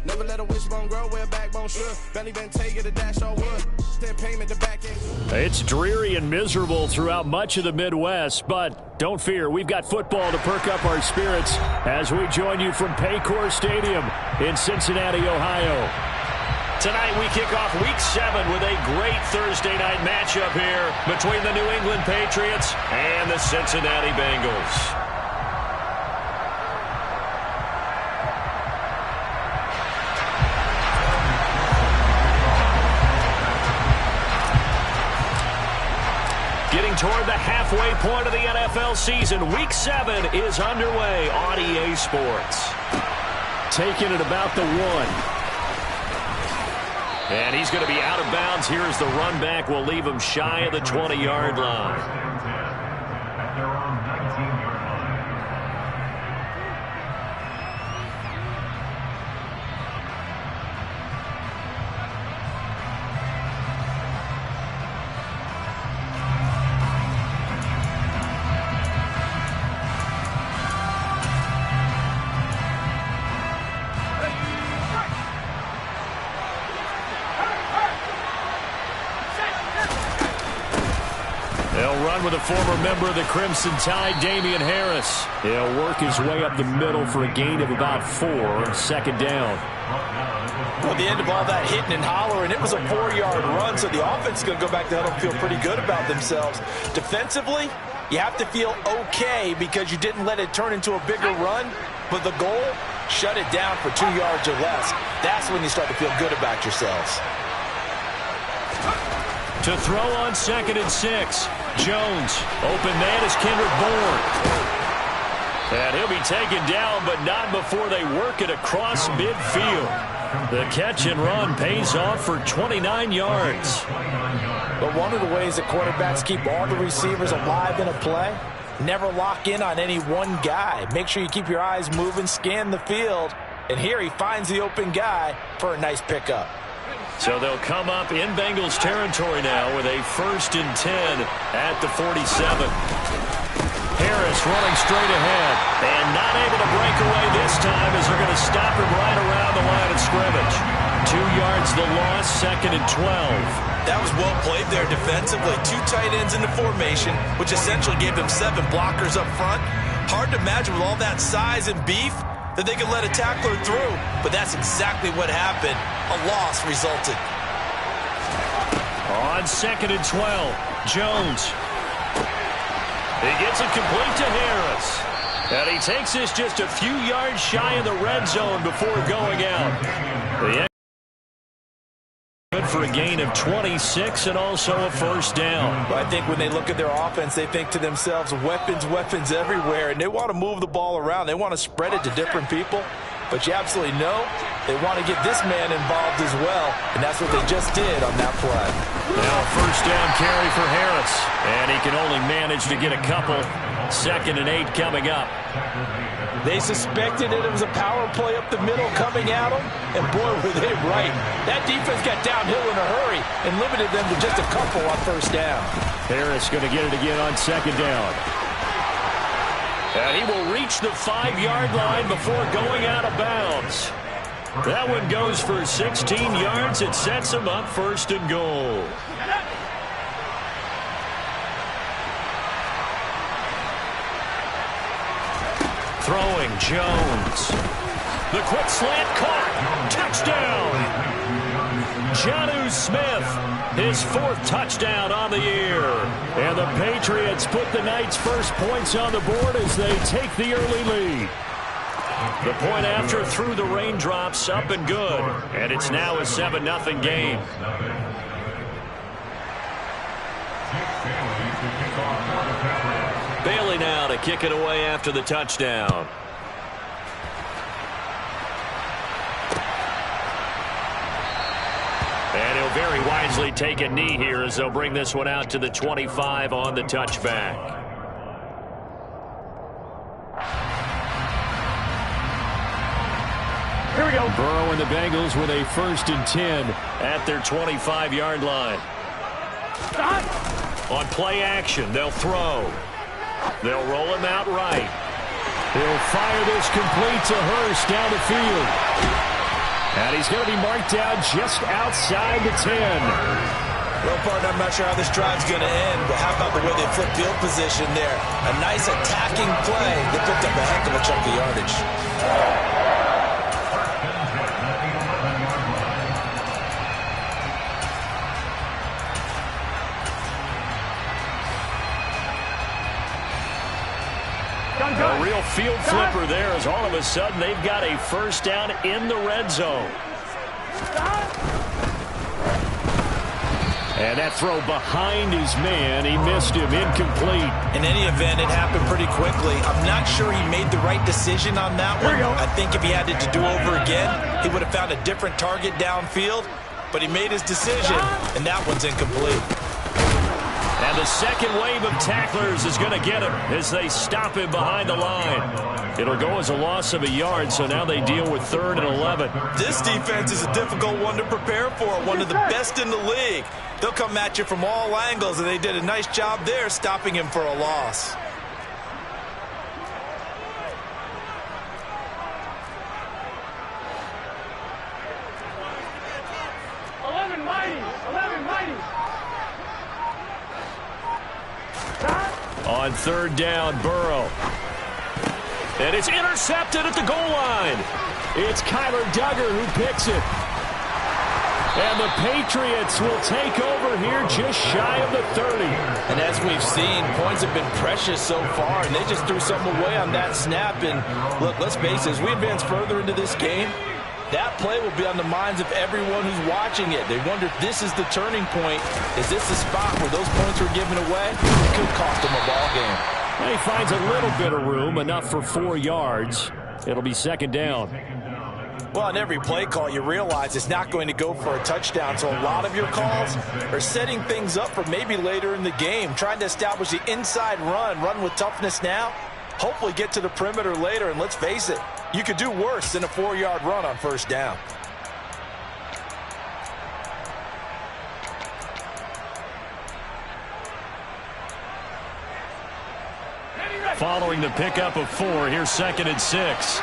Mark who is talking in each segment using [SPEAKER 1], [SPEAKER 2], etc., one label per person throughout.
[SPEAKER 1] Never let a wishbone grow where a backbone should. Belly been taking the dash all wood. Then payment the back end.
[SPEAKER 2] It's dreary and miserable throughout much of the Midwest, but don't fear, we've got football to perk up our spirits as we join you from Paycor Stadium in Cincinnati, Ohio. Tonight we kick off Week 7 with a great Thursday night matchup here between the New England Patriots and the Cincinnati Bengals. Getting toward the halfway point of the NFL season, Week 7 is underway on EA Sports. Taking it about the 1. And he's going to be out of bounds here as the run back will leave him shy of the 20-yard line. With a former member of the Crimson Tide, Damian Harris. He'll work his way up the middle for a gain of about 4, second down.
[SPEAKER 3] Well, the end of all that hitting and hollering, it was a 4-yard run, so the offense is going to go back to huddle and feel pretty good about themselves. Defensively, you have to feel okay because you didn't let it turn into a bigger run, but the goal, shut it down for 2 yards or less. That's when you start to feel good about yourselves.
[SPEAKER 2] To throw on 2nd and 6. Jones, open man is Kendrick Bourne. And he'll be taken down, but not before they work it across midfield. The catch and run pays off for 29 yards.
[SPEAKER 3] But one of the ways that quarterbacks keep all the receivers alive in a play, never lock in on any one guy. Make sure you keep your eyes moving, scan the field. And here he finds the open guy for a nice pickup.
[SPEAKER 2] So they'll come up in Bengals territory now with a 1st and 10 at the 47. Harris running straight ahead and not able to break away this time as they're going to stop him right around the line of scrimmage. 2 yards the loss, 2nd and 12.
[SPEAKER 4] That was well played there defensively. 2 tight ends in the formation, which essentially gave them 7 blockers up front. Hard to imagine with all that size and beef that they could let a tackler through, but that's exactly what happened. A loss resulted.
[SPEAKER 2] On 2nd and 12, Jones. He gets it complete to Harris. And he takes this just a few yards shy of the red zone before going out. Good for a gain of 26 and also a 1st down.
[SPEAKER 3] Well, I think when they look at their offense, they think to themselves, weapons, weapons everywhere, and they want to move the ball around. They want to spread it to different people. But you absolutely know they want to get this man involved as well, and that's what they just did on that play.
[SPEAKER 2] Now a 1st down carry for Harris, and he can only manage to get a couple. 2nd and 8 coming up.
[SPEAKER 3] They suspected that it was a power play up the middle coming at them, and boy, were they right. That defense got downhill in a hurry and limited them to just a couple on 1st down.
[SPEAKER 2] Harris going to get it again on 2nd down. And he will reach the 5-yard line before going out of bounds. That one goes for 16 yards. It sets him up 1st and goal. Throwing Jones. The quick slant caught. Touchdown. Jonnu Smith, his 4th touchdown on the year. And the Patriots put the night's first points on the board as they take the early lead. The point after through the raindrops, up and good. And it's now a 7-0 game. Bailey now to kick it away after the touchdown. And he'll very wisely take a knee here as they'll bring this one out to the 25 on the touchback. Here we go. Burrow and the Bengals with a 1st and 10 at their 25-yard line. On play action, they'll throw. They'll roll him out right. He'll fire this complete to Hurst down the field. And he's going to be marked down just outside the 10.
[SPEAKER 4] Well, partner, I'm not sure how this drive's going to end, but how about the way they flip field position there? A nice attacking play that picked up a heck of a chunk of yardage.
[SPEAKER 2] A real field flipper there as all of a sudden they've got a first down in the red zone. And that throw behind his man, he missed him, incomplete.
[SPEAKER 3] In any event, it happened pretty quickly. I'm not sure he made the right decision on that one. I think if he had it to do over again, he would have found a different target downfield. But he made his decision, and that one's incomplete.
[SPEAKER 2] And the second wave of tacklers is going to get him as they stop him behind the line. It'll go as a loss of a yard, so now they deal with 3rd and 11.
[SPEAKER 4] This defense is a difficult one to prepare for, one of the best in the league. They'll come at you from all angles, and they did a nice job there stopping him for a loss.
[SPEAKER 2] On 3rd down, Burrow. And it's intercepted at the goal line. It's Kyler Duggar who picks it. And the Patriots will take over here just shy of the 30.
[SPEAKER 3] And as we've seen, points have been precious so far, and they just threw some away on that snap. And look, let's face it, as we advance further into this game, that play will be on the minds of everyone who's watching it. They wonder if this is the turning point. Is this the spot where those points were given away? It could cost them a ball game.
[SPEAKER 2] And he finds a little bit of room, enough for 4 yards. It'll be 2nd down.
[SPEAKER 3] Well, on every play call, you realize it's not going to go for a touchdown. So a lot of your calls are setting things up for maybe later in the game, trying to establish the inside run with toughness now, hopefully get to the perimeter later. And let's face it, you could do worse than a 4-yard run on 1st down.
[SPEAKER 2] Following the pickup of 4, here's 2nd and 6.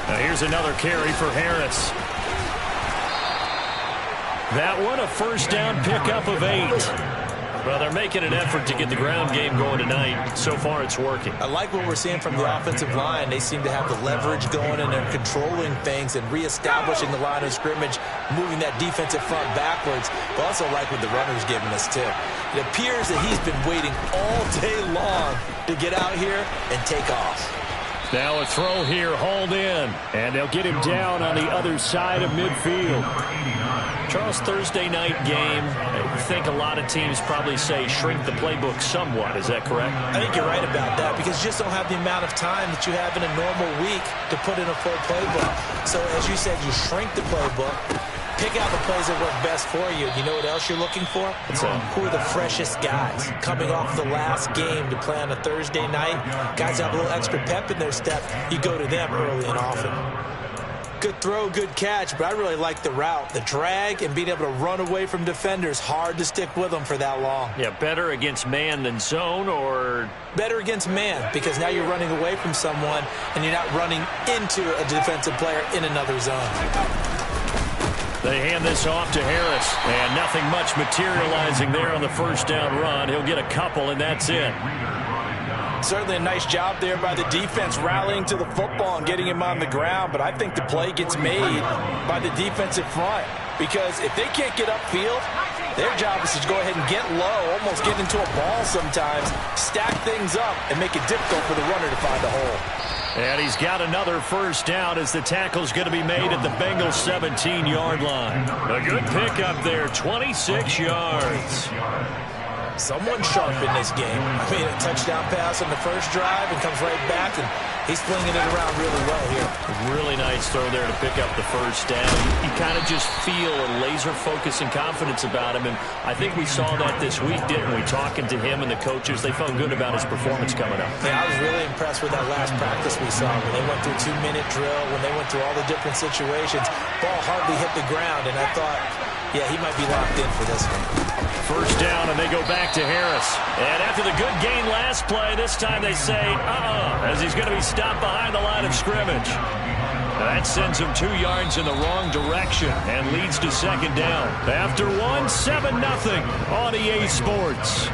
[SPEAKER 2] Now here's another carry for Harris. That one, a 1st down pickup of 8. Well, they're making an effort to get the ground game going tonight. So far, it's working.
[SPEAKER 3] I like what we're seeing from the offensive line. They seem to have the leverage going, and they're controlling things and reestablishing the line of scrimmage, moving that defensive front backwards. But also like what the runner's giving us, too. It appears that he's been waiting all day long to get out here and take off.
[SPEAKER 2] Now a throw here, hauled in, and they'll get him down on the other side of midfield. Charles, Thursday night game, I think a lot of teams probably say shrink the playbook somewhat. Is that correct?
[SPEAKER 3] I think you're right about that because you just don't have the amount of time that you have in a normal week to put in a full playbook. So as you said, you shrink the playbook, pick out the plays that work best for you. You know what else you're looking for? Who are the freshest guys coming off the last game to play on a Thursday night? Guys have a little extra pep in their step. You go to them early and often. Good throw, good catch, but I really like the route. The drag and being able to run away from defenders, hard to stick with them for that long.
[SPEAKER 2] Yeah, better against man than zone, or?
[SPEAKER 3] Better against man, because now you're running away from someone and you're not running into a defensive player in another zone.
[SPEAKER 2] They hand this off to Harris, and nothing much materializing there on the 1st down run. He'll get a couple, and that's it.
[SPEAKER 3] Certainly a nice job there by the defense rallying to the football and getting him on the ground, but I think the play gets made by the defensive front because if they can't get upfield, their job is to go ahead and get low, almost get into a ball sometimes, stack things up, and make it difficult for the runner to find a hole.
[SPEAKER 2] And he's got another 1st down as the tackle's going to be made at the Bengals' 17-yard line. A good pickup there, 26 yards.
[SPEAKER 3] Someone sharp in this game. I mean, a touchdown pass on the first drive and comes right back, and he's flinging it around really well here.
[SPEAKER 2] Really nice throw there to pick up the 1st down. You kind of just feel a laser focus and confidence about him, and I think we saw that this week, didn't we? Talking to him and the coaches, they felt good about his performance coming up.
[SPEAKER 3] Yeah, I was really impressed with that last practice we saw when they went through a 2-minute drill, when they went through all the different situations. Ball hardly hit the ground, and I thought, yeah, he might be locked in for this one.
[SPEAKER 2] First down, and they go back to Harris. And after the good gain last play, this time they say, as he's going to be stopped behind the line of scrimmage. Now that sends him 2 yards in the wrong direction and leads to second down. After one, 7-0 on EA Sports.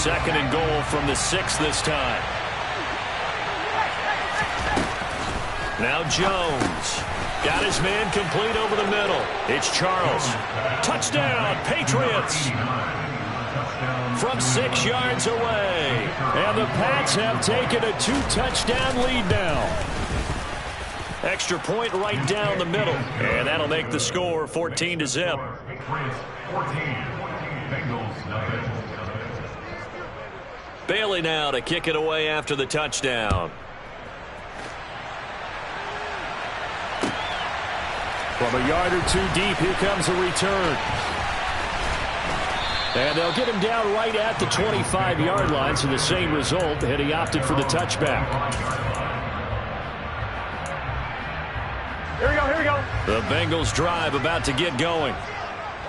[SPEAKER 2] Second and goal from the 6 this time. Now Jones. Got his man complete over the middle. It's Charles. Touchdown, Patriots. From 6 yards away. And the Pats have taken a 2-touchdown lead now. Extra point right down the middle. And that'll make the score 14-0. Bailey now to kick it away after the touchdown. From a yard or 2 deep, here comes a return. And they'll get him down right at the 25-yard line, so the same result, and he opted for the touchback.
[SPEAKER 5] Here we go, here we go.
[SPEAKER 2] The Bengals drive about to get going.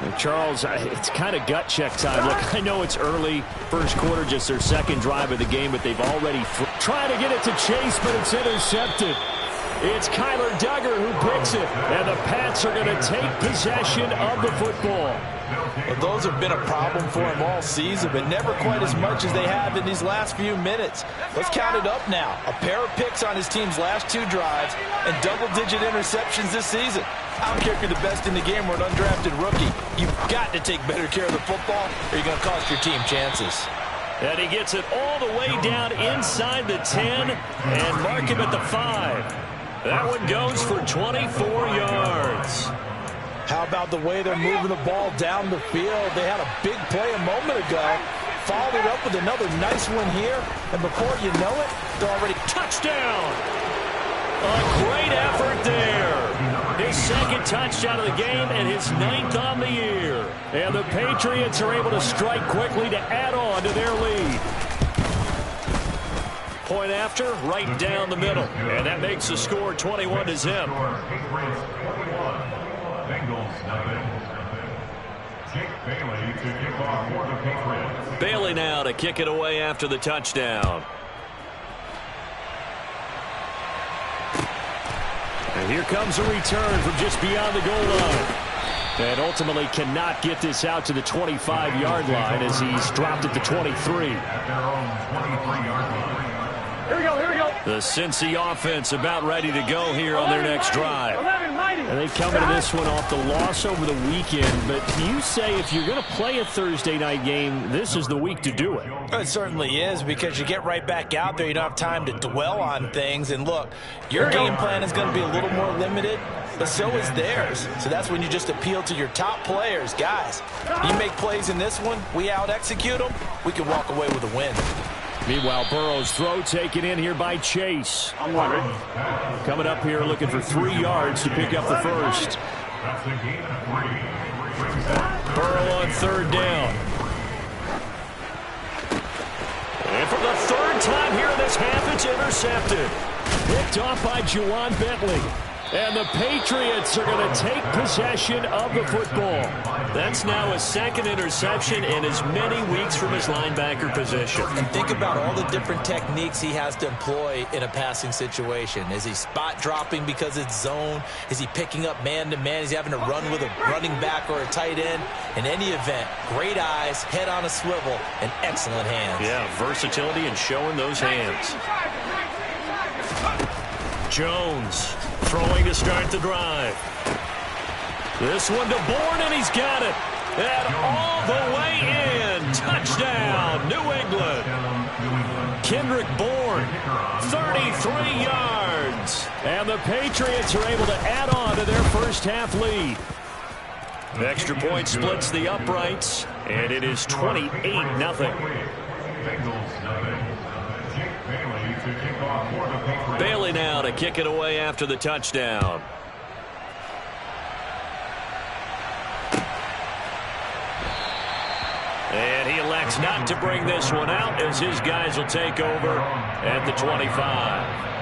[SPEAKER 2] And Charles, it's kind of gut check time. Look, I know it's early, first quarter, just their second drive of the game, but they've already trying to get it to Chase, but it's intercepted. It's Kyler Duggar who picks it, and the Pats are going to take possession of the football.
[SPEAKER 3] Well, those have been a problem for him all season, but never quite as much as they have in these last few minutes. Let's count it up now. A pair of picks on his team's last 2 drives and double-digit interceptions this season. I don't care if you're the best in the game or an undrafted rookie. You've got to take better care of the football or you're going to cost your team chances.
[SPEAKER 2] And he gets it all the way down inside the 10 and mark him at the 5. That one goes for 24 yards.
[SPEAKER 3] How about the way they're moving the ball down the field? They had a big play a moment ago. Followed it up with another nice one here. And before you know it, they're already touchdown.
[SPEAKER 2] A great effort there. His second touchdown of the game and his 9th on the year. And the Patriots are able to strike quickly to add on to their lead. Point after, right down the middle. And that makes the score 21-0. Bailey now to kick it away after the touchdown. And here comes a return from just beyond the goal line. And ultimately cannot get this out to the 25-yard line as he's dropped at the 23.
[SPEAKER 5] Here we go, here we go.
[SPEAKER 2] The Cincy offense about ready to go here on their next drive. And they come into this one off the loss over the weekend, but you say if you're going to play a Thursday night game, this is the week to do it.
[SPEAKER 3] It certainly is, because you get right back out there. You don't have time to dwell on things. And look, your game plan is going to be a little more limited, but so is theirs. So that's when you just appeal to your top players. Guys, you make plays in this one, we out-execute them, we can walk away with a win.
[SPEAKER 2] Meanwhile, Burrow's throw taken in here by Chase.
[SPEAKER 5] I'm wondering.
[SPEAKER 2] Coming up here looking for 3 yards to pick up the first. Burrow on 3rd down. And for the 3rd time here in this half, it's intercepted. Picked off by Juwan Bentley. And the Patriots are going to take possession of the football. That's now his 2nd interception in as many weeks from his linebacker position.
[SPEAKER 3] And think about all the different techniques he has to employ in a passing situation. Is he spot dropping because it's zone? Is he picking up man-to-man? Is he having to run with a running back or a tight end? In any event, great eyes, head on a swivel, and excellent hands.
[SPEAKER 2] Yeah, versatility and showing those hands. Jones throwing to start the drive. This one to Bourne, and he's got it. And all the way in. Touchdown, New England. Kendrick Bourne, 33 yards. And the Patriots are able to add on to their first half lead. The extra point splits the uprights, and it is 28-0. Bailey now to kick it away after the touchdown. elects not to bring this one out as his guys will take over at the 25.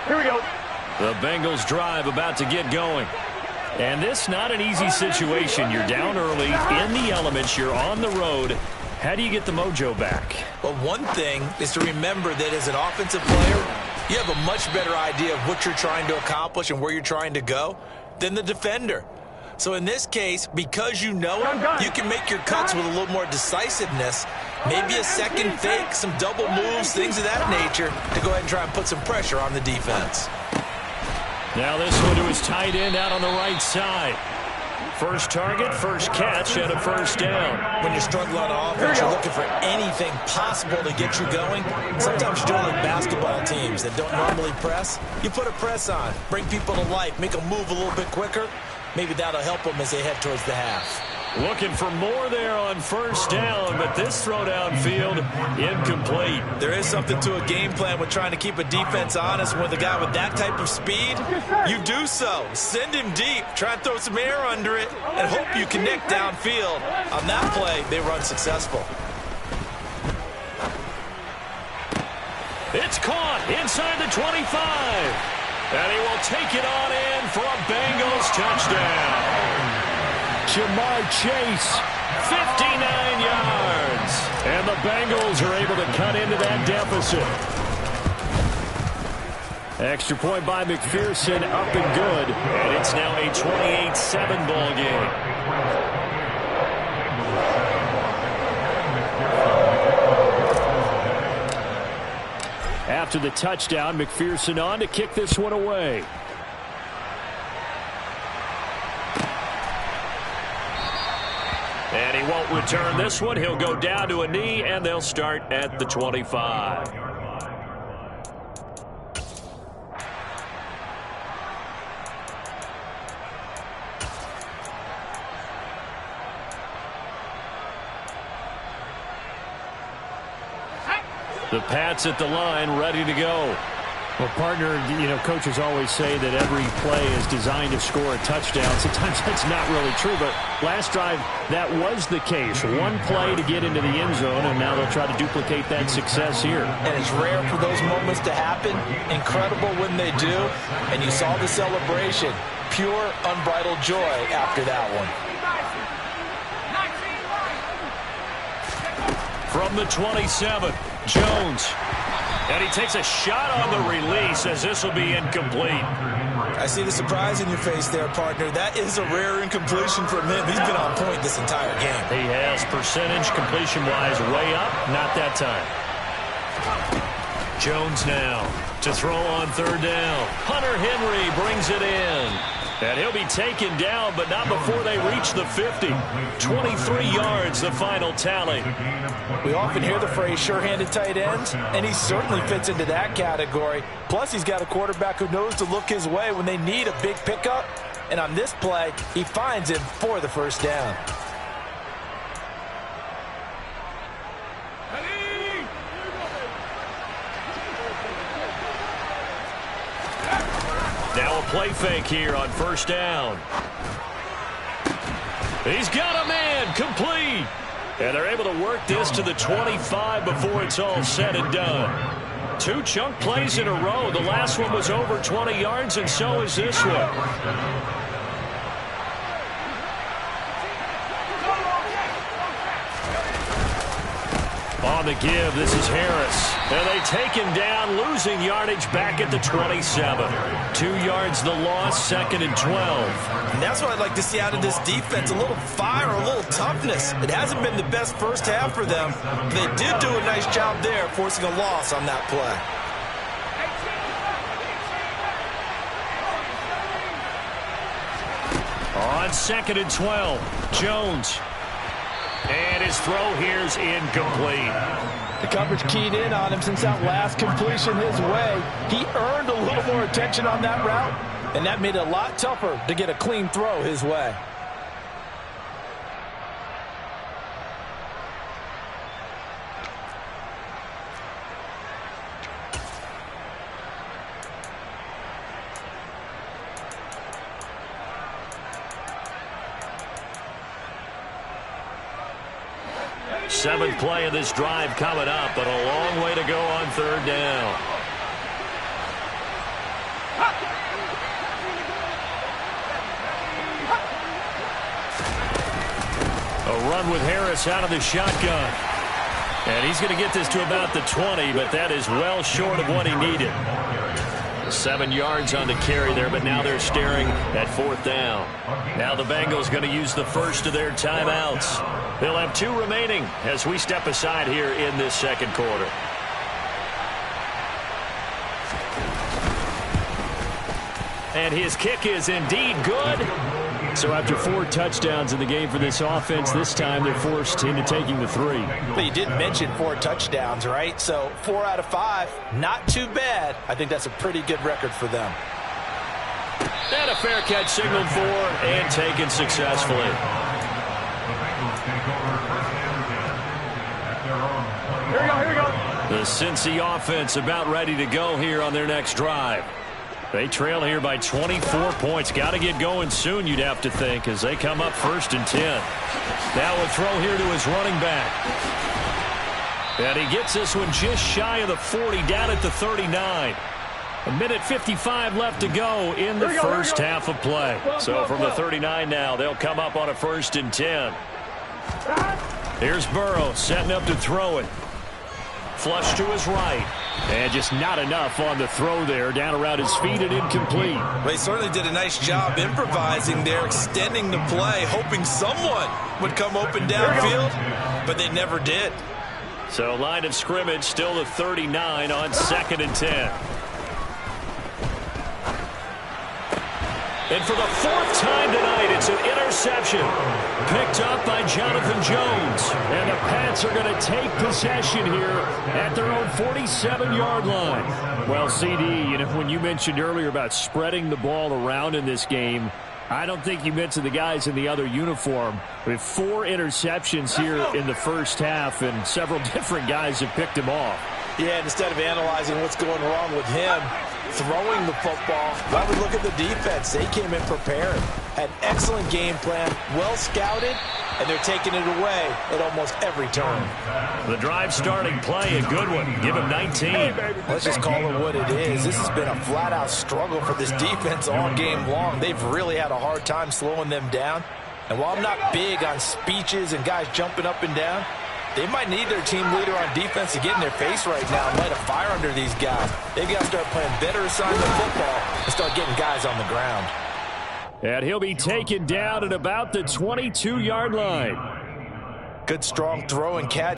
[SPEAKER 5] Here we go.
[SPEAKER 2] The Bengals drive about to get going. And this not an easy situation. You're down early, in the elements, you're on the road. How do you get the mojo back?
[SPEAKER 4] Well, one thing is to remember that as an offensive player, you have a much better idea of what you're trying to accomplish and where you're trying to go than the defender. So in this case, because you know it, you can make your cuts with a little more decisiveness, maybe a second fake, some double moves, things of that nature, to go ahead and try and put some pressure on the defense.
[SPEAKER 2] Now this one to his tight end out on the right side. First target, first catch, and a first down.
[SPEAKER 4] When you're struggling on offense, you're looking for anything possible to get you going. Sometimes you're doing like basketball teams that don't normally press. You put a press on, bring people to life, make them move a little bit quicker. Maybe that'll help them as they head towards the half.
[SPEAKER 2] Looking for more there on first down, but this throw downfield incomplete.
[SPEAKER 4] There is something to a game plan with trying to keep a defense honest. With a guy with that type of speed, you do so. Send him deep, try and throw some air under it, and hope you connect downfield. On that play, they were unsuccessful.
[SPEAKER 2] It's caught inside the 25. And he will take it on in for a Bengals touchdown. Jamar Chase, 59 yards. And the Bengals are able to cut into that deficit. Extra point by McPherson, up and good. And it's now a 28-7 ball game. After the touchdown, McPherson on to kick this one away. And he won't return this one. He'll go down to a knee, and they'll start at the 25. The Pats at the line, ready to go. Well, partner, coaches always say that every play is designed to score a touchdown. Sometimes that's not really true, but last drive, that was the case. One play to get into the end zone, and now they'll try to duplicate that success here.
[SPEAKER 3] And it's rare for those moments to happen. Incredible when they do. And you saw the celebration. Pure, unbridled joy after that one.
[SPEAKER 2] From the 27, Jones. And he takes a shot on the release as this will be incomplete.
[SPEAKER 4] I see the surprise in your face there, partner. That is a rare incompletion from him. He's been on point this entire game.
[SPEAKER 2] He has percentage completion-wise way up. Not that time. Jones now to throw on third down. Hunter Henry brings it in. And he'll be taken down, but not before they reach the 50. 23 yards, the final tally.
[SPEAKER 3] We often hear the phrase sure-handed tight ends, and he certainly fits into that category. Plus, he's got a quarterback who knows to look his way when they need a big pickup. And on this play, he finds him for the first down.
[SPEAKER 2] Now a play fake here on first down. He's got a man, complete. And they're able to work this to the 25 before it's all said and done. Two chunk plays in a row. The last one was over 20 yards, and so is this one. On the give, this is Harris. And they take him down, losing yardage back at the 27. 2 yards the loss, second and 12.
[SPEAKER 4] And that's what I'd like to see out of this defense, a little fire, a little toughness. It hasn't been the best first half for them, but they did do a nice job there, forcing a loss on that play.
[SPEAKER 2] On second and 12, Jones. And his throw here's incomplete.
[SPEAKER 3] The coverage keyed in on him since that last completion his way. He earned a little more attention on that route, and that made it a lot tougher to get a clean throw his way.
[SPEAKER 2] 7th play of this drive coming up, but a long way to go on 3rd down. A run with Harris out of the shotgun. And he's going to get this to about the 20, but that is well short of what he needed. 7 yards on the carry there, but now they're staring at 4th down. Now the Bengals going to use the first of their timeouts. They'll have 2 remaining as we step aside here in this 2nd quarter. And his kick is indeed good. So after 4 touchdowns in the game for this offense, this time they're forced into taking the 3.
[SPEAKER 3] But you did mention 4 touchdowns, right? So 4 out of 5, not too bad. I think that's a pretty good record for them.
[SPEAKER 2] And a fair catch signaled for and taken successfully.
[SPEAKER 5] Here we go, here we go.
[SPEAKER 2] The Cincy offense about ready to go here on their next drive. They trail here by 24 points. Got to get going soon, you'd have to think, as they come up 1st and 10. Now a throw here to his running back. And he gets this one just shy of the 40, down at the 39. A minute 55 left to go in the first half of play. So from the 39 now, they'll come up on a 1st and 10. Here's Burrow setting up to throw it. Flush to his right. And just not enough on the throw there. Down around his feet and incomplete.
[SPEAKER 4] Well, they certainly did a nice job improvising there, extending the play, hoping someone would come open downfield, but they never did.
[SPEAKER 2] So line of scrimmage still the 39 on 2nd and 10. And for the 4th time tonight, it's an interception. Picked up by Jonathan Jones. And the Pats are going to take possession here at their own 47-yard line. Well, CD, when you mentioned earlier about spreading the ball around in this game, I don't think you mentioned the guys in the other uniform. We have 4 interceptions here in the first half, and several different guys have picked him off.
[SPEAKER 3] Yeah, and instead of analyzing what's going wrong with him throwing the football, I would look at the defense. They came in prepared, had excellent game plan, well scouted, and they're taking it away at almost every turn.
[SPEAKER 2] The drive starting play, a good one. Give him 19.
[SPEAKER 3] Let's just call it what it is. This has been a flat-out struggle for this defense all game long. They've really had a hard time slowing them down. And while I'm not big on speeches and guys jumping up and down, they might need their team leader on defense to get in their face right now and light a fire under these guys. They've got to start playing better assignment football and start getting guys on the ground.
[SPEAKER 2] And he'll be taken down at about the 22-yard line.
[SPEAKER 3] Good strong throw and catch.